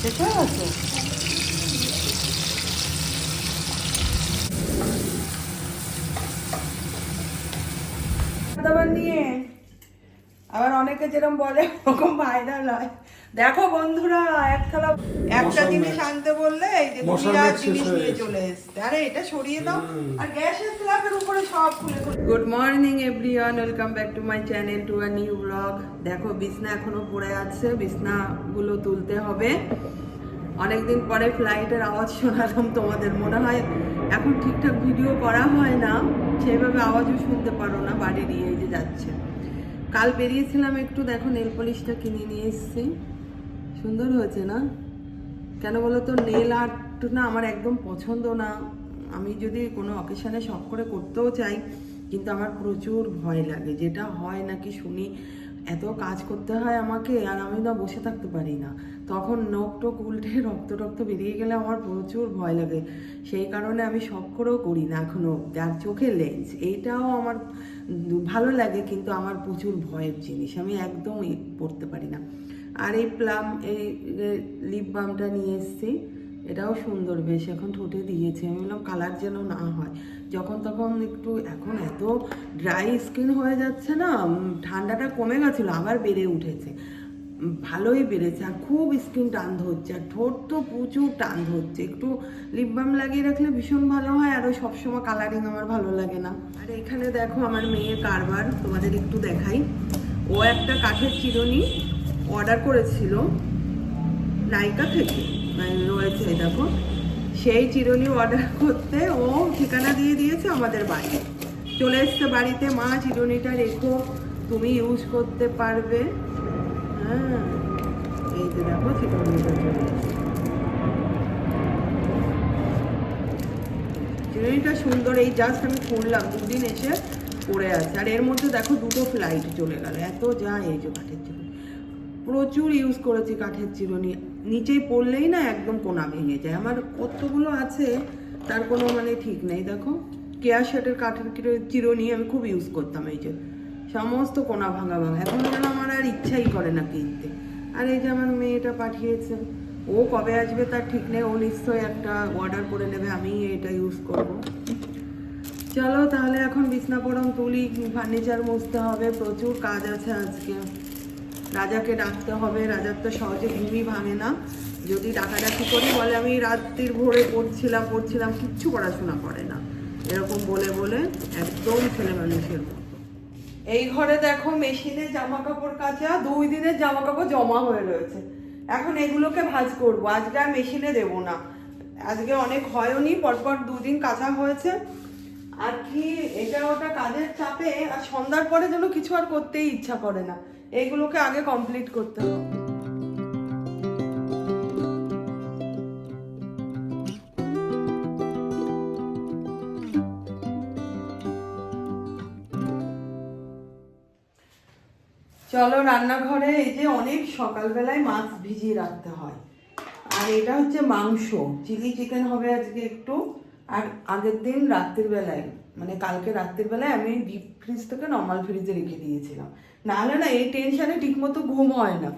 শেষ হয়ে গেছে? খাবার নিয়ে আবার অনেকে যেরকম বলে ওরকম ভাইরাল হয়। দেখো বন্ধুরা, একটা জিনিস আনতে বললে এই যে বিরাট জিনিস নিয়ে চলে এসছে। আরে এটা সরিয়ে দাও, আর গ্যাসের স্ল্যাবের উপরে সব খুলে খুলে। Good morning everyone, welcome back to my channel, to a new blog. দেখো বিছনা এখনো পড়ে আছে, বিছনাগুলো তুলতে হবে। অনেকদিন পরে ফ্লাইটের আওয়াজ শোনালাম তোমাদের, মনে হয় এখন ঠিকঠাক ভিডিও করা হয় না, সেইভাবে আওয়াজও শুনতে পারো না। বাড়ি দিয়ে এই যে যাচ্ছে। কাল বেরিয়েছিলাম একটু, দেখো নেল পলিশটা কিনে নিয়ে এসেছি। সুন্দর হয়েছে না? কেন বলো তো, নেল আর্ট না আমার একদম পছন্দ না। আমি যদি কোনো অকেশনে শখ করে করতেও চাই, কিন্তু আমার প্রচুর ভয় লাগে। যেটা হয় নাকি শুনি এত কাজ করতে হয় আমাকে, আর আমি না বসে থাকতে পারি না। তখন নখ টোক উল্টে রক্ত টক্ত বেরিয়ে গেলে আমার প্রচুর ভয় লাগে। সেই কারণে আমি শখ করেও করি না এখনো। আর চোখের লেন্স এইটাও আমার ভালো লাগে, কিন্তু আমার প্রচুর ভয়ের জিনিস, আমি একদম পড়তে পারি না। আর এই প্লাম এই লিপ বামটা নিয়ে এসেছি, এটাও সুন্দর বেশ, এখন ঠোঁটে দিয়েছি। আমি বললাম কালার যেন না হয় যখন তখন একটু। এখন এত ড্রাই স্কিন হয়ে যাচ্ছে না, ঠান্ডাটা কমে গেছিলো আবার বেড়ে উঠেছে, ভালোই বেড়েছে। আর খুব স্কিন টান ধরছে, আর ঠোঁট তো প্রচুর টান ধরছে। একটু লিপ বাম লাগিয়ে রাখলে ভীষণ ভালো হয়। আর ওই সবসময় কালারিং আমার ভালো লাগে না। আর এখানে দেখো আমার মেয়ের কারবার, তোমাদের একটু দেখাই। ও একটা কাঠের চিরুনি অর্ডার করেছিল নাইকা থেকে, রয়েছে দেখো। সেই চিরুনি অর্ডার করতে ও ঠিকানা দিয়ে দিয়েছে আমাদের বাড়ি, চলে এসছে বাড়িতে। মা চিরুনিটা রেখো, তুমি ইউজ করতে পারবে। হ্যাঁ, এই যে দেখো চিরুনিটা চলে এসছে। চিরুনিটা সুন্দর, এই জাস্ট আমি খুললাম, দুদিন এসে পড়ে আছে। আর এর মধ্যে দেখো দুটো ফ্লাইট চলে গেল, এত যা। এই যে কাঠের চিরুনি প্রচুর ইউজ করেছি, কাঠের চিরুনি নিচেই পড়লেই না একদম কোনা ভেঙে যায়। আমার কতগুলো আছে তার কোনো মানে ঠিক নেই। দেখো কেয়ার শেটের কাঠের চিরুনি আমি খুব ইউজ করতাম, এই যে সমস্ত কোনা ভাঙা ভাঙা। এখন যেন আমার আর ইচ্ছাই করে না কিনতে। আর এই যে আমার মেয়েটা পাঠিয়েছে, ও কবে আসবে তার ঠিক নেই, ও নিশ্চয়ই একটা অর্ডার করে নেবে, আমি এটা ইউজ করব। চলো তাহলে এখন বিছনা পড়াম তুলি, ফার্নিচার মুছতে হবে, প্রচুর কাজ আছে আজকে। রাজাকে ডাকতে হবে, রাজার তো সহজে ঘুমই ভাঙে না। যদি ডাকাডাকি করি বলে আমি রাত্রির ভোরে পড়ছিলাম, কিচ্ছু পড়াশোনা করে না। এরকম বলে বলে একদম ছেলে মানুষের মতো। এই ঘরে দেখো মেশিনে জামা কাপড় কাচা, 2 দিনের জামা কাপড় জমা হয়ে রয়েছে। এখন এগুলোকে ভাঁজ করবো, আজকে আর মেশিনে দেবো না। আজকে অনেক হয়নি, পরপর 2 দিন কাচা হয়েছে। আর কি এটা ওটা কাজের চাপে আর সন্ধ্যার পরে যেন কিছু আর করতেই ইচ্ছা করে না। এইগুলোকে আগে কমপ্লিট করতে হবে। চলো রান্নাঘরে, এই যে অনেক সকালবেলায় মাছ ভিজিয়ে রাখতে হয়। আর এটা হচ্ছে মাংস, চিলি চিকেন হবে আজকে একটু। আর আগের দিন রাত্রির বেলায়, মানে কালকে রাত্রির বেলায় আমি ডিপ ফ্রিজ থেকে নর্মাল ফ্রিজে রেখে দিয়েছিলাম। নাহলে না এই টেনশনে ঠিকমতো ঘুম হয় না,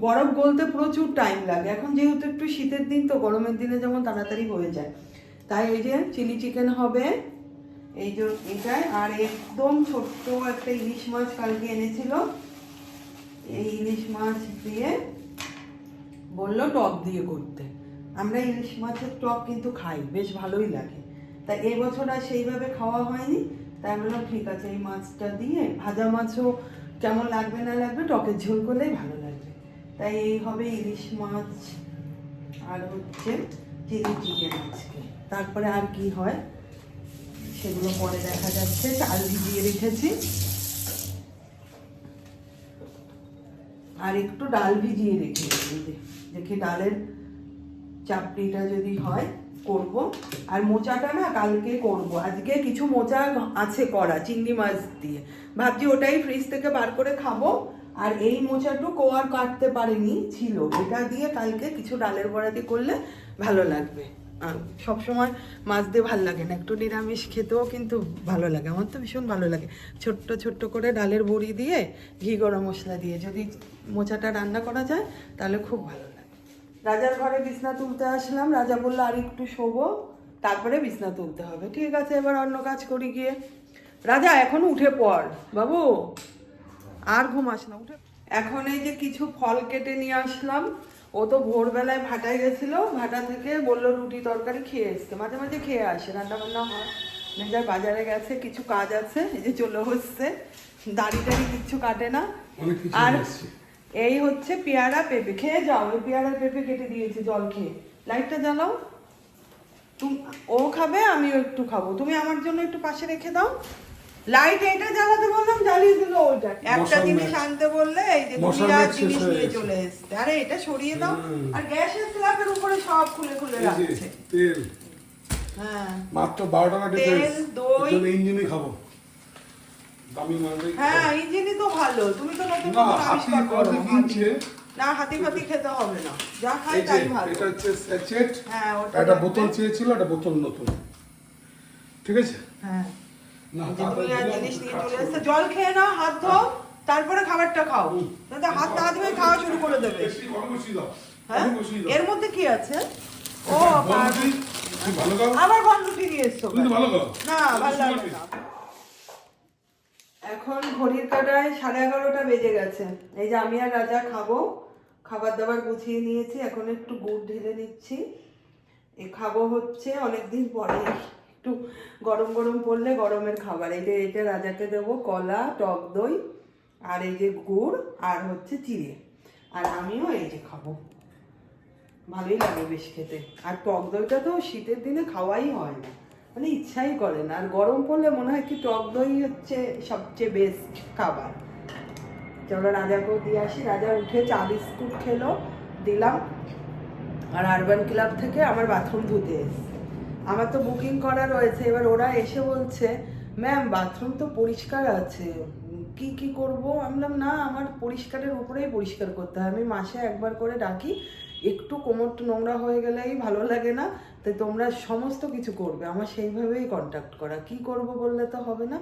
বরফ গলতে প্রচুর টাইম লাগে। এখন যেহেতু একটু শীতের দিন, তো গরমের দিনে যেমন তাড়াতাড়ি হয়ে যায়। তাই এই যে চিলি চিকেন হবে এই যে এটাই। আর একদম ছোট্ট একটা ইলিশ মাছ কালকে এনেছিল, এই ইলিশ মাছ দিয়ে বললো টক দিয়ে করতে। আমরা ইলিশ মাছের টক কিন্তু খাই, বেশ ভালোই লাগে। তাই এবছর আর সেইভাবে খাওয়া হয়নি, তাই বললাম ঠিক আছে এই মাছটা দিয়ে, ভাজা মাছও কেমন লাগবে না লাগবে, টকের ঝোল করলেই ভালো লাগবে। তাই এই হবে ইলিশ মাছ আর হচ্ছে চিলি চিকেন আজকে। তারপরে আর কি হয় সেগুলো পরে দেখা যাচ্ছে। চাল ভিজিয়ে রেখেছি, আর একটু ডাল ভিজিয়ে রেখেছি, দেখি ডালের চাপড়িটা যদি হয় করব। আর মোচাটা না কালকে করব, আজকে কিছু মোচা আছে করা চিংড়ি মাছ দিয়ে, ভাবছি ওটাই ফ্রিজ থেকে বার করে খাবো। আর এই মোচাটুকু আর কাটতে পারিনি, ছিল, এটা দিয়ে কালকে কিছু ডালের বড়া দিয়ে করলে ভালো লাগবে। আর সবসময় মাছ দিয়ে ভালো লাগে না, একটু নিরামিষ খেতেও কিন্তু ভালো লাগে। আমার তো ভীষণ ভালো লাগে ছোট্ট ছোট্ট করে ডালের বড়ি দিয়ে ঘি গরম মশলা দিয়ে যদি মোচাটা রান্না করা যায় তাহলে খুব ভালো লাগে। রাজার ঘরে বিছনা তুলতে আসলাম, রাজা বললো আর একটু শোবো, তারপরে বিছনা তুলতে হবে। ঠিক আছে, এবার অন্য কাজ করি গিয়ে। রাজা এখন উঠে পড় বাবু, আর ঘুমাস না, উঠে। এখন এই যে কিছু ফল কেটে নিয়ে আসলাম। ও তো ভোরবেলায় ভাটায় গেছিল, ভাটা থেকে বললো রুটি তরকারি খেয়ে এসছে, মাঝে মাঝে খেয়ে আসে, রান্না বান্না হয়। মেজার বাজারে গেছে, কিছু কাজ আছে, এই যে চলে হচ্ছে, দাড়ি টাড়ি কিচ্ছু কাটে না। আর এই হচ্ছে পেয়ারা পেঁপে, খেয়ে যাও, ওই পেয়ারা পেঁপে কেটে দিয়েছি জল খেয়ে। লাইটটা জ্বালাও, ও খাবে আমিও একটু খাবো, তুমি আমার জন্য একটু পাশে রেখে দাও। লাইট এটা জ্বালাতে বললাম, জ্বালিয়ে দিল ওইটা। একটা জিনিস আনতে বললে এই যে বিরাট জিনিস নিয়ে চলে এসছে। আরে এটা সরিয়ে দাও, আর গ্যাসের স্ল্যাবের উপরে সব খুলে খুলে রাখছে। তেল, হ্যাঁ মাত্র 12 টাকা তেল, দই, ইঞ্জিনই খাবো, দামি মাল। হ্যাঁ ইঞ্জিনই তো ভালো, তুমি তো নতুন না নতুন হাতি আবিষ্কার করো। কিনছে না হাতি ফাতি খেতে হবে না, যা খাই তাই ভালো। এটা হচ্ছে স্যাচেট, হ্যাঁ ওটা একটা বোতল চেয়েছিল, একটা বোতল নতুন, ঠিক আছে। হ্যাঁ না তুমি আর জিনিস নিয়ে চলে এসেছে, জল খেয়ে নাও, হাত ধোও, তারপরে খাবারটা খাও, তাহলে হাত না ধুয়ে খাওয়া শুরু করে দেবে। হ্যাঁ এর মধ্যে কি আছে? ও আবার বন্ধ ফিরিয়ে এসছো, না ভালো লাগবে না। এখন ঘড়ির কাঁটায় 11:30 বেজে গেছে। এই যে আমি আর রাজা খাবো, খাবার দাবার গুছিয়ে নিয়েছি, এখন একটু গুড় ঢেলে নিচ্ছি। খাবো হচ্ছে অনেকদিন পরে, একটু গরম গরম পড়লে গরমের খাবার। এই যে এটা রাজাকে দেবো, কলা, টক দই, আর এই যে গুড়, আর হচ্ছে চিড়ে, আর আমিও এই যে খাবো। ভালোই লাগে বেশ খেতে। আর টক দইটা তো শীতের দিনে খাওয়াই হয় না, মানে ইচ্ছাই করে না। আর গরম পড়লে মনে হয় কি টক দই হচ্ছে সবচেয়ে বেস্ট খাবার। চলো রাজাকেও দিয়ে আসি। রাজা উঠে চা বিস্কুট খেলো, দিলাম। আর আরবান ক্লাব থেকে আমার বাথরুম ধুতে এসছে। আমার তো বুকিং করা রয়েছে, এবার ওরা এসে বলছে ম্যাম বাথরুম তো পরিষ্কার আছে, কি করব? আমি বললাম না, আমার পরিষ্কারের উপরেই পরিষ্কার করতে হয়, আমি মাসে একবার করে ডাকি, একটু কোমরটা নোংরা হয়ে গেলেই ভালো লাগে না, তাই তোমরা সমস্ত কিছু করবে, আমার সেইভাবেই কন্ট্যাক্ট করা। কি করব বললে তো হবে না,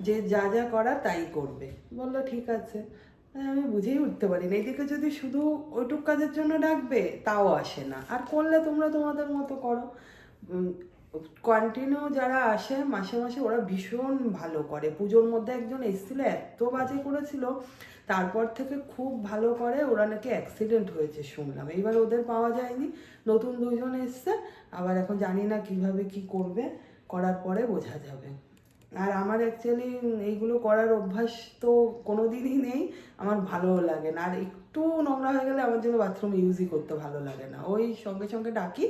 যে যা যা করা তাই করবে। বললো ঠিক আছে। আমি বুঝেই উঠতে পারি না, এদিকে যদি শুধু ওইটুক কাজের জন্য ডাকবে তাও আসে না, আর করলে তোমরা তোমাদের মতো করো। কন্টিনিউ যারা আসে মাসে মাসে ওরা ভীষণ ভালো করে। পুজোর মধ্যে একজন এসেছিল, এত বাজে করেছিল, তারপর থেকে খুব ভালো করে। ওরা নাকি অ্যাক্সিডেন্ট হয়েছে শুনলাম, এইবার ওদের পাওয়া যায়নি, নতুন 2 জন এসছে। আবার এখন জানি না কিভাবে কি করবে, করার পরে বোঝা যাবে। আর আমার অ্যাকচুয়ালি এইগুলো করার অভ্যাস তো কোনো দিনই নেই, আমার ভালোও লাগে না। আর একটু নোংরা হয়ে গেলে আমার জন্য বাথরুম ইউজই করতে ভালো লাগে না, ওই সঙ্গে সঙ্গে ডাকি,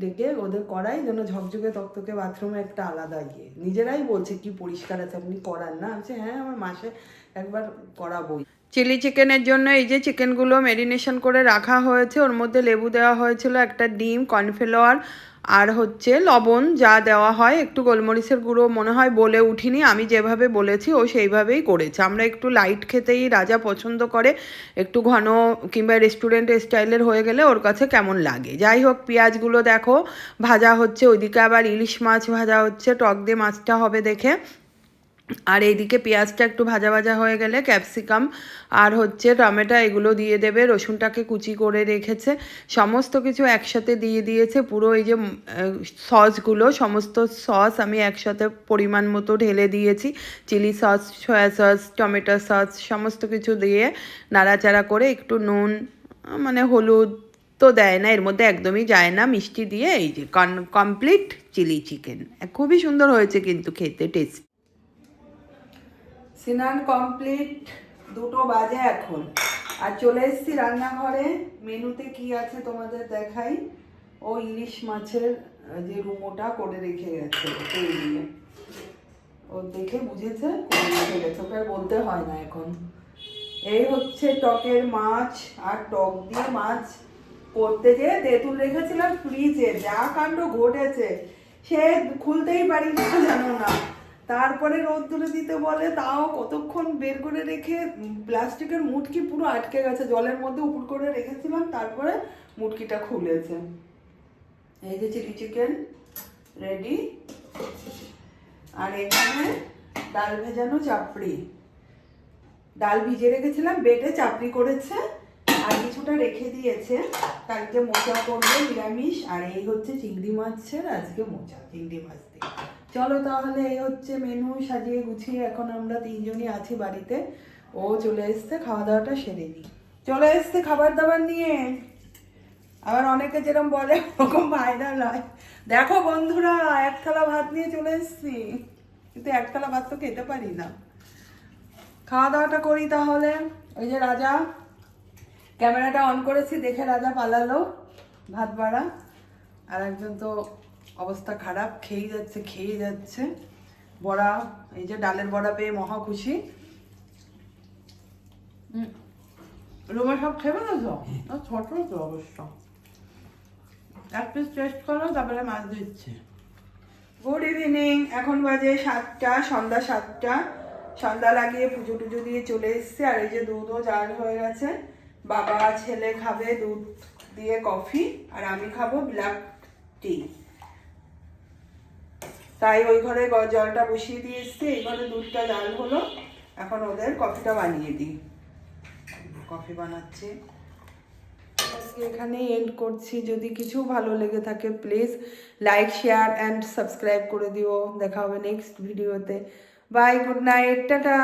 ডেকে ওদের করাই যেন ঝকঝকে তকতকে বাথরুমে একটা আলাদা ইয়ে। নিজেরাই বলছে কি পরিষ্কার আছে, আপনি করান না? আমি হ্যাঁ আমার মাসে একবার করাবই। চিলি চিকেনের জন্য এই যে চিকেনগুলো ম্যারিনেশন করে রাখা হয়েছে, ওর মধ্যে লেবু দেওয়া হয়েছিল, একটা ডিম, কর্নফ্লাওয়ার, আর হচ্ছে লবণ যা দেওয়া হয়, একটু গোলমরিচের গুঁড়ো মনে হয় বলে উঠিনি, আমি যেভাবে বলেছি ও সেইভাবেই করেছে। আমরা একটু লাইট খেতেই রাজা পছন্দ করে, একটু ঘন কিংবা রেস্টুরেন্ট স্টাইলের হয়ে গেলে ওর কাছে কেমন লাগে। যাই হোক পেঁয়াজগুলো দেখো ভাজা হচ্ছে, ওইদিকে আবার ইলিশ মাছ ভাজা হচ্ছে, টক দিয়ে মাছটা হবে দেখে। আর এইদিকে পেঁয়াজটা একটু ভাজা ভাজা হয়ে গেলে ক্যাপসিকাম আর হচ্ছে টমেটো এগুলো দিয়ে দেবে, রসুনটাকে কুচি করে রেখেছে, সমস্ত কিছু একসাথে দিয়ে দিয়েছে। পুরো এই যে সসগুলো, সমস্ত সস আমি একসাথে পরিমাণ মতো ঢেলে দিয়েছি, chilli sauce, soya sauce, tomato sauce, সমস্ত কিছু দিয়ে নাড়াচাড়া করে একটু নুন, মানে হলুদ তো দেয় না এর মধ্যে, একদমই যায় না, মিষ্টি দিয়ে এই যে কমপ্লিট চিলি চিকেন। খুবই সুন্দর হয়েছে কিন্তু খেতে, টেস্ট। স্নান কমপ্লিট, 2টো বাজে এখন, আর চলে এসেছি রান্নাঘরে। মেনুতে কি আছে তোমাদের দেখাই। ও ইলিশ মাছের যে রুমোটা করে রেখে গেছে তেল দিয়ে, ও দেখে বুঝেছে করে রেখে গেছে, ওকে আর বলতে হয় না এখন। এই হচ্ছে টকের মাছ, আর টক দিয়ে মাছ করতে যেয়ে তেঁতুল রেখেছিলাম ফ্রিজে, যা কাণ্ড ঘটেছে সে খুলতেই পারি না, জানো না। তারপরে রোদ্দুরে দিতে বলে, তাও কতক্ষণ বের করে রেখে প্লাস্টিকের মুটকি পুরো আটকে গেছে, জলের মধ্যে উপর করে রেখেছিলাম, তারপরে মুটকিটা খুলেছে। এই যে চিলি চিকেন রেডি, আর এখানে ডাল ভেজানো চাপড়ি, ডাল ভিজে রেখেছিলাম, বেটে চাপড়ি করেছে, আর কিছুটা রেখে দিয়েছে। কালকে মোচা করবো নিরামিষ, আর এই হচ্ছে চিংড়ি মাছের আজকে মোচা, চিংড়ি মাছ দিয়ে। চলো তাহলে এই হচ্ছে মেনু সাজিয়ে গুছিয়ে এখন আমরা তিনজনই আছি বাড়িতে। ও চলে এসছে, খাওয়া দাওয়াটা সেরে নিই। চলে এসছে খাবার দাবার নিয়ে। আবার অনেকে যেরকম বলে ওরকম ভাইরাল হয়। দেখো বন্ধুরা, এক থালা ভাত নিয়ে চলে এসছি, কিন্তু এক থালা ভাত তো খেতে পারি না। খাওয়া দাওয়াটা করি তাহলে। ওই যে রাজা, ক্যামেরাটা অন করেছি দেখে রাজা পালালো ভাত বাড়া। আর একজন তো অবস্থা খারাপ, খেয়ে যাচ্ছে বড়া। এই যে ডালের বড়া পেয়ে মহা খুশি। রুমে সব খেবে না তো? ছোট তো অবশ্য। এক পিস টেস্ট করো, তারপরে মাছ দিচ্ছে। গুড ইভিনিং, এখন বাজে 7টা, সন্ধ্যা 7টা। সন্ধ্যা লাগিয়ে পুজো টুজো দিয়ে চলে এসছে। আর এই যে দুধও জাল হয়ে গেছে। বাবা ছেলে খাবে দুধ দিয়ে কফি, আর আমি খাবো ব্ল্যাক টি। তাই ওই ঘরে জলটা বসিয়ে দিয়ে এসছি, এই ঘরে দুধটা জাল হলো। এখন ওদের কফিটা বানিয়ে দিই। কফি বানাচ্ছি। আজকে এখানেই এন্ড করছি। যদি কিছু ভালো লেগে থাকে please like, share and subscribe করে দিও। দেখা হবে নেক্সট ভিডিওতে। Bye, good night, tata.